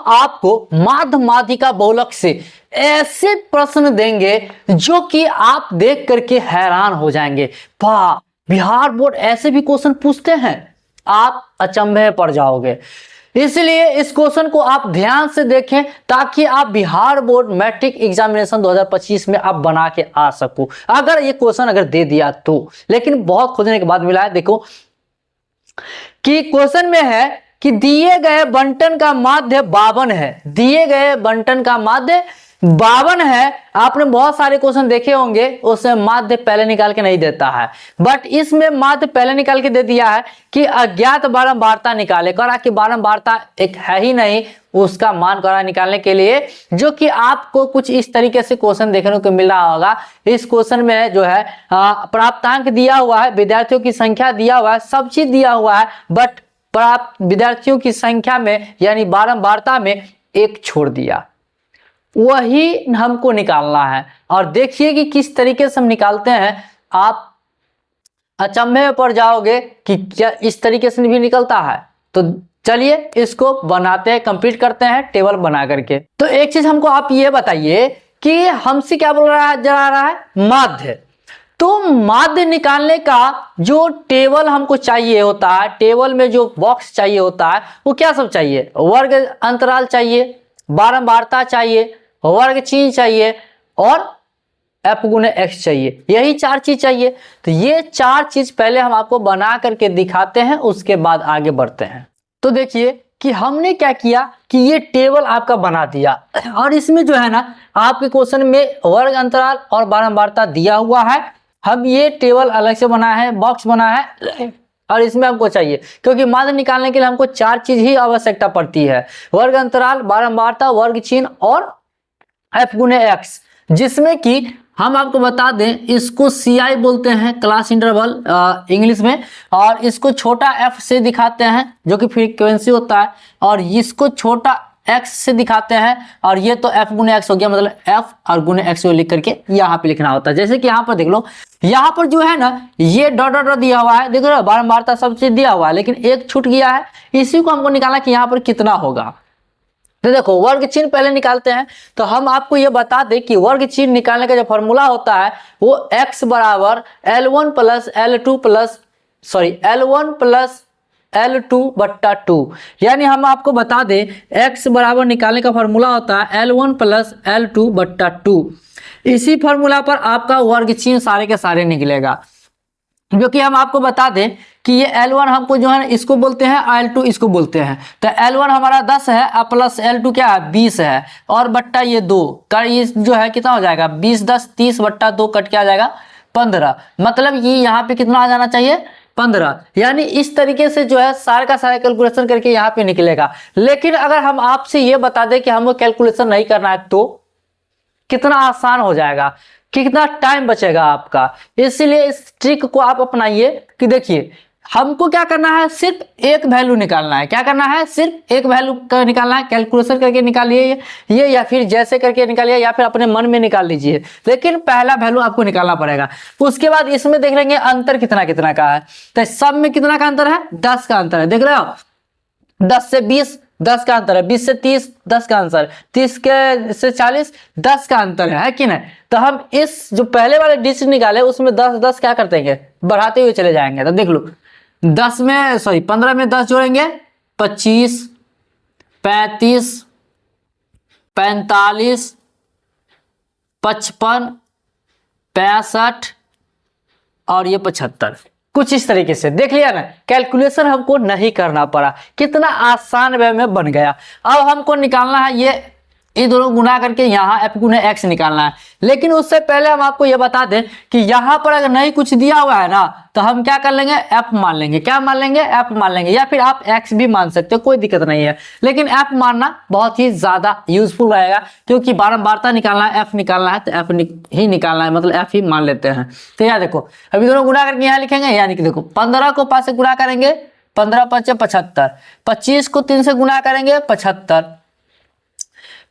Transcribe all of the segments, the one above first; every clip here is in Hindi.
आपको माध्यमाधिका बहुलक से ऐसे प्रश्न देंगे जो कि आप देख करके हैरान हो जाएंगे। वाह, बिहार बोर्ड ऐसे भी क्वेश्चन पूछते हैं, आप अचंभे में पड़ जाओगे। इसलिए इस क्वेश्चन को आप ध्यान से देखें ताकि आप बिहार बोर्ड मैट्रिक एग्जामिनेशन 2025 में आप बना के आ सको, अगर ये क्वेश्चन अगर दे दिया तो। लेकिन बहुत खोजने के बाद मिला है, देखो कि क्वेश्चन में है कि दिए गए बंटन का माध्य 52 है, दिए गए बंटन का माध्य 52 है। आपने बहुत सारे क्वेश्चन देखे होंगे उसमें माध्य पहले निकाल के नहीं देता है, बट इसमें माध्य पहले निकाल के दे दिया है कि अज्ञात बारंबारता निकाले। करा कि बारंबारता एक है ही नहीं, उसका मान करा निकालने के लिए, जो कि आपको कुछ इस तरीके से क्वेश्चन देखने को मिल रहा होगा। इस क्वेश्चन में जो है प्राप्तांक दिया हुआ है, विद्यार्थियों की संख्या दिया हुआ है, सब चीज दिया हुआ है, बट प्राप्त विद्यार्थियों की संख्या में यानी बारंबारता में एक छोड़ दिया, वही हमको निकालना है। और देखिए कि किस तरीके से हम निकालते हैं, आप अचंभे में पड़ जाओगे कि क्या इस तरीके से भी निकलता है। तो चलिए इसको बनाते हैं, कंप्लीट करते हैं टेबल बना करके। तो एक चीज हमको आप ये बताइए कि हमसे क्या बोल रहा है, जा रहा है माध्य। तो माध्य निकालने का जो टेबल हमको चाहिए होता है, टेबल में जो बॉक्स चाहिए होता है, वो क्या सब चाहिए, वर्ग अंतराल चाहिए, बारंबारता चाहिए, वर्ग चिन्ह चाहिए और f गुने x चाहिए, यही 4 चीज चाहिए। तो ये 4 चीज पहले हम आपको बना करके दिखाते हैं, उसके बाद आगे बढ़ते हैं। तो देखिए कि हमने क्या किया कि ये टेबल आपका बना दिया, और इसमें जो है ना आपके क्वेश्चन में वर्ग अंतराल और बारंबारता दिया हुआ है। हम ये टेबल अलग से बना है, बॉक्स बना है, और इसमें हमको चाहिए क्योंकि माध्य निकालने के लिए हमको 4 चीज ही आवश्यकता पड़ती है, वर्ग अंतराल, बारंबारता, वर्ग चिन्ह और f गुने x, जिसमें कि हम आपको बता दें इसको CI बोलते हैं, क्लास इंटरवल इंग्लिश में, और इसको छोटा f से दिखाते हैं जो कि फ्रीक्वेंसी होता है, और इसको छोटा x से दिखाते हैं, और ये तो f गुने x हो गया, मतलब f और गुने x को लिख करके यहाँ पे लिखना होता है। जैसे कि यहाँ पर देख लो, यहाँ पर जो है ना ये डॉट डॉट दिया हुआ है, देख रहे हो बारंबारता सब चीज दिया हुआ है, लेकिन एक छूट गया है, इसी को हमको निकालना कि यहाँ पर कितना होगा। तो देखो वर्ग चिन्ह पहले निकालते हैं। तो हम आपको ये बता दें कि वर्ग चिन्ह निकालने का जो फॉर्मूला होता है वो x बराबर L1 प्लस L2 बट्टा 2, यानी हम आपको बता दें x बराबर निकालने का फॉर्मूला होता है L1 प्लस L2 बट्टा 2। इसी फॉर्मूला पर आपका वर्ग चिन्ह सारे के सारे निकलेगा, जो कि हम आपको बता दें कि ये L1 हमको जो है इसको बोलते हैं, L2 इसको बोलते हैं। तो L1 हमारा 10 है, अब प्लस L2 क्या है 20 है, और बट्टा ये 2 कर, ये जो है कितना हो जाएगा 20 10 30 बट्टा 2 कट के आ जाएगा 15, मतलब ये यहाँ पे कितना आ जाना चाहिए 15। यानी इस तरीके से जो है सारे का सारा कैलकुलेशन करके यहाँ पे निकलेगा। लेकिन अगर हम आपसे ये बता दें कि हमको कैलकुलेशन नहीं करना है तो कितना आसान हो जाएगा, कितना टाइम बचेगा आपका। इसलिए इस ट्रिक को आप अपनाइए कि देखिए हमको क्या करना है, सिर्फ एक वैल्यू निकालना है। क्या करना है, सिर्फ एक वैल्यू निकालना है। कैलकुलेशन करके निकालिए ये या फिर जैसे करके निकालिए या फिर अपने मन में निकाल लीजिए, लेकिन पहला वैल्यू आपको निकालना पड़ेगा। उसके बाद इसमें देख लेंगे अंतर कितना कितना का है। तो सब में कितना का अंतर है, 10 का अंतर है, देख रहे हो 10 से 20 10 का अंतर है, 20 से 30 10 का अंतर, 30 के से 40 10 का अंतर है कि नहीं। तो हम इस जो पहले वाले डिजिट निकाले उसमें 10 10 क्या करते हैं, बढ़ाते हुए चले जाएंगे। तो देख लो 15 में 10 जोड़ेंगे 25 35 45 55 65 और ये 75, कुछ इस तरीके से देख लिया ना। कैलकुलेशन हमको नहीं करना पड़ा, कितना आसान वे में बन गया। अब हमको निकालना है ये दोनों गुना करके यहाँ f गुने x निकालना है। लेकिन उससे पहले हम आपको ये बता दें कि यहाँ पर अगर नहीं कुछ दिया हुआ है ना तो हम क्या कर लेंगे, f मान लेंगे। क्या मान लेंगे, f मान लेंगे, या फिर आप x भी मान सकते हो, कोई दिक्कत नहीं है। लेकिन f मानना बहुत ही ज्यादा यूजफुल रहेगा, क्योंकि बारंबारता निकालना है, f निकालना है तो f ही निकालना है, मतलब f ही मान लेते हैं। तो यार देखो अभी दोनों गुना करके यहाँ लिखेंगे, यानी कि देखो 15 को 5 से गुना करेंगे 15 5 75, 25 को 3 से गुना करेंगे 75,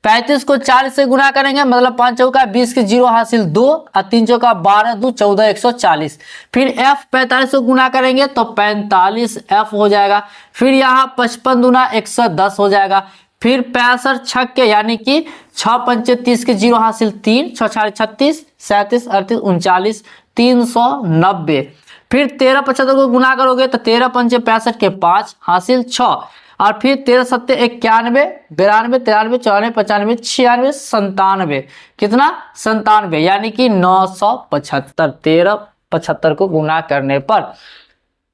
35 को 4 से गुना करेंगे मतलब 5 चौका 20 के 0 हासिल 2 और 3 चौका 12 2 14 140। फिर f 45 को गुना करेंगे तो 45 f हो जाएगा। फिर यहाँ 55 दूना 110 हो जाएगा। फिर 65 छक्के यानी कि 6 पंचे 30 के 0 हासिल 3, 6 छाड़े 36, 37, 38, 39, 390। फिर 13 75 को गुना करोगे तो 13 पंचे 65 के 5 हासिल 6, और फिर 13 सत्ते 91, 92, 93, 94, 95, 96, 97, कितना 97 यानी कि 975, 13 75 को गुना करने पर।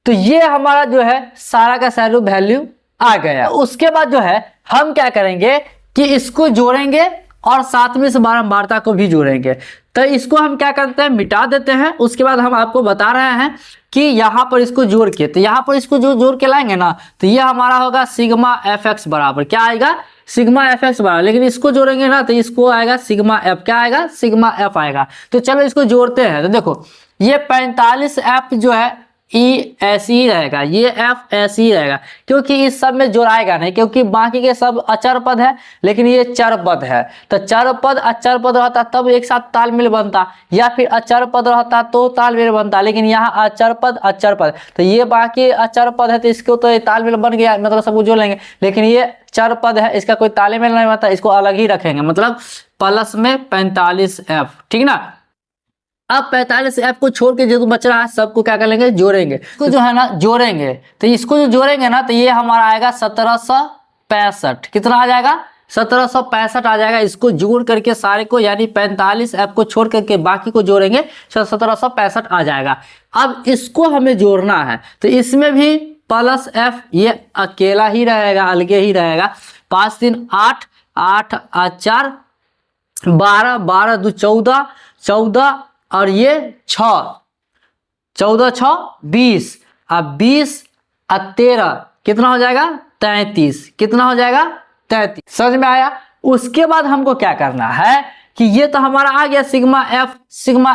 तो ये हमारा जो है सारा का सारा वैल्यू आ गया। उसके बाद जो है हम क्या करेंगे कि इसको जोड़ेंगे और साथ में इस बारंबारता को भी जोड़ेंगे। तो इसको हम क्या करते हैं, मिटा देते हैं। उसके बाद हम आपको बता रहे हैं कि यहाँ पर इसको जोड़ के, तो यहाँ पर इसको जो जोड़ के लाएंगे ना, तो ये हमारा होगा सिग्मा एफ एक्स बराबर क्या आएगा, सिग्मा एफ एक्स बराबर। लेकिन इसको जोड़ेंगे ना तो इसको आएगा सिग्मा एफ, क्या आएगा, सिग्मा एफ आएगा। तो चलो इसको जोड़ते हैं। तो देखो ये 45 एफ जो है ई ऐसे ही रहेगा, ये एफ ऐसे ही रहेगा, क्योंकि इस सब में जोड़ाएगा नहीं, क्योंकि बाकी के सब अचर पद है लेकिन ये चर पद है। तो चर पद अचर पद रहता तब एक साथ तालमेल बनता, या फिर अचर पद रहता तो तालमेल बनता, लेकिन यहाँ अचर पद, तो ये बाकी अचर पद है तो इसको तो तालमेल बन गया, मतलब सबको जोड़ लेंगे। लेकिन ये चर पद है, इसका कोई तालमेल नहीं बनता, इसको अलग ही रखेंगे, मतलब प्लस में 45 एफ, ठीक ना। अब 45 एफ को छोड़ के जो बच रहा है सबको क्या कर लेंगे, जोड़ेंगे। इसको जो है ना जोड़ेंगे, तो इसको जो जोड़ेंगे ना तो ये हमारा आएगा 1765। कितना आ जाएगा, 1765 आ जाएगा। इसको जोड़ करके सारे को, यानी 45 एफ को छोड़ करके बाकी को जोड़ेंगे 1765 आ जाएगा। अब इसको हमें जोड़ना है, तो इसमें भी प्लस एफ ये अकेला ही रहेगा, अलगे ही रहेगा। 5 3 8, 8 4 12, 12 2 14, 14 और ये 6, 14 6 20, अब 20 और 13 कितना हो जाएगा, 33, कितना हो जाएगा, 33। समझ में आया। उसके बाद हमको क्या करना है कि ये तो हमारा आ गया सिग्मा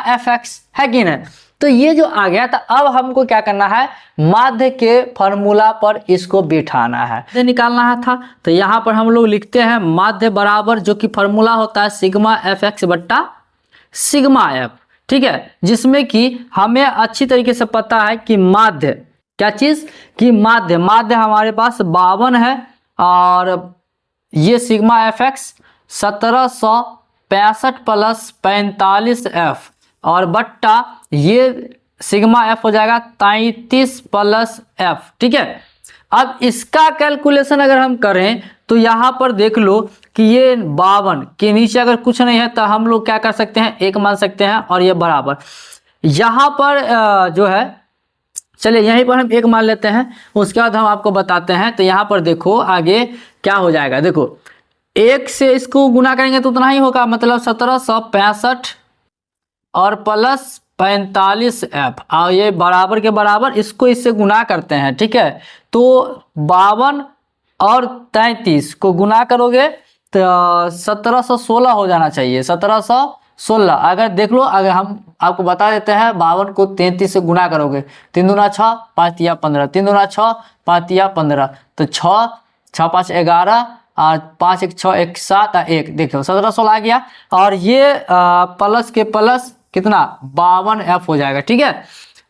एफ एक्स, है कि नहीं। तो ये जो आ गया, तो अब हमको क्या करना है, माध्य के फॉर्मूला पर इसको बिठाना है, निकालना है था। तो यहाँ पर हम लोग लिखते हैं माध्य बराबर, जो कि फॉर्मूला होता है सिग्मा एफ एक्स बट्टा सिग्मा एफ, ठीक है, जिसमें कि हमें अच्छी तरीके से पता है कि माध्य, क्या चीज कि माध्य हमारे पास 52 है, और ये sigma F x 1765 plus 45 F, और बट्टा ये सिग्मा एफ हो जाएगा 33 प्लस एफ, ठीक है। अब इसका कैलकुलेशन अगर हम करें तो यहाँ पर देख लो कि ये 52 के नीचे अगर कुछ नहीं है तो हम लोग क्या कर सकते हैं, 1 मान सकते हैं, और ये बराबर यहाँ पर जो है, चलिए यहीं पर हम 1 मान लेते हैं। उसके बाद हम आपको बताते हैं। तो यहाँ पर देखो आगे क्या हो जाएगा, देखो 1 से इसको गुना करेंगे तो उतना ही होगा, मतलब 1765 और प्लस 45 एफ, और ये बराबर के बराबर इसको इससे गुना करते हैं, ठीक है। तो 52 और 33 को गुना करोगे तो 1716 हो जाना चाहिए, 1716। अगर देख लो, अगर हम आपको बता देते हैं 52 को 33 से गुना करोगे, 3 दूना 6, 5 तिया 15, 3 दूना 6, 5 तिया 15, तो 6 6 5 11 और 5 1 6 1 7 और 1, देखो 1716 आ गया। और ये प्लस के प्लस कितना 52 एफ हो जाएगा, ठीक है।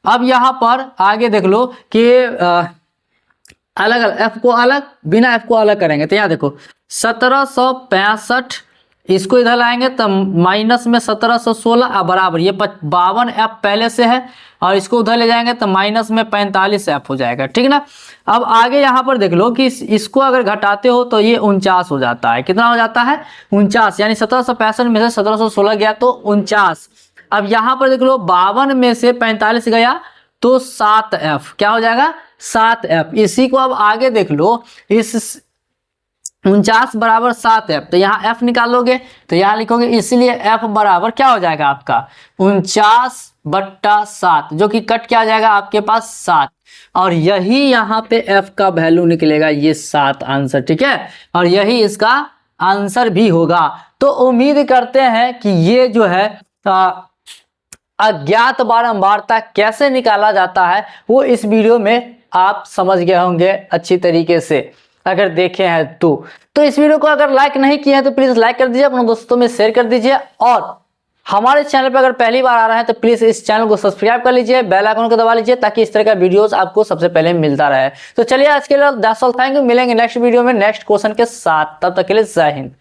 अब यहाँ पर आगे देख लो कि अलग अलग एफ को अलग, बिना एफ को अलग करेंगे। तो यहाँ देखो 1765 इसको इधर लाएंगे तो माइनस में 1716 बराबर ये 52 एफ पहले से है, और इसको उधर ले जाएंगे तो माइनस में 45 एफ हो जाएगा, ठीक ना। अब आगे यहाँ पर देख लो कि इसको अगर घटाते हो तो ये 49 हो जाता है। कितना हो जाता है, 49, यानी 1765 में से 1716 गया तो 49। अब यहाँ पर देख लो 52 में से 45 गया तो 7 एफ, क्या हो जाएगा, 7 एफ। इसी को अब आगे देख लो, इस 49 बराबर 7 एफ, तो यहाँ एफ निकालोगे तो यहाँ लिखोगे, इसलिए एफ बराबर क्या हो जाएगा आपका 49/7, जो कि कट क्या आ जाएगा आपके पास 7, और यही यहाँ पे एफ का वैल्यू निकलेगा, ये 7 आंसर, ठीक है। और यही इसका आंसर भी होगा। तो उम्मीद करते हैं कि ये जो है अज्ञात बारंबारता कैसे निकाला जाता है वो इस वीडियो में आप समझ गए होंगे अच्छी तरीके से, अगर देखे हैं तो इस वीडियो को अगर लाइक नहीं किया है तो प्लीज लाइक कर दीजिए, अपने दोस्तों में शेयर कर दीजिए, और हमारे चैनल पर अगर पहली बार आ रहे हैं तो प्लीज इस चैनल को सब्सक्राइब कर लीजिए, बेल आइकन को दबा लीजिए ताकि इस तरह का वीडियोस आपको सबसे पहले मिलता रहे। तो चलिए आज के लिए दैट्स ऑल, थैंक यू। मिलेंगे नेक्स्ट वीडियो में नेक्स्ट क्वेश्चन के साथ, तब तक के लिए जय हिंद।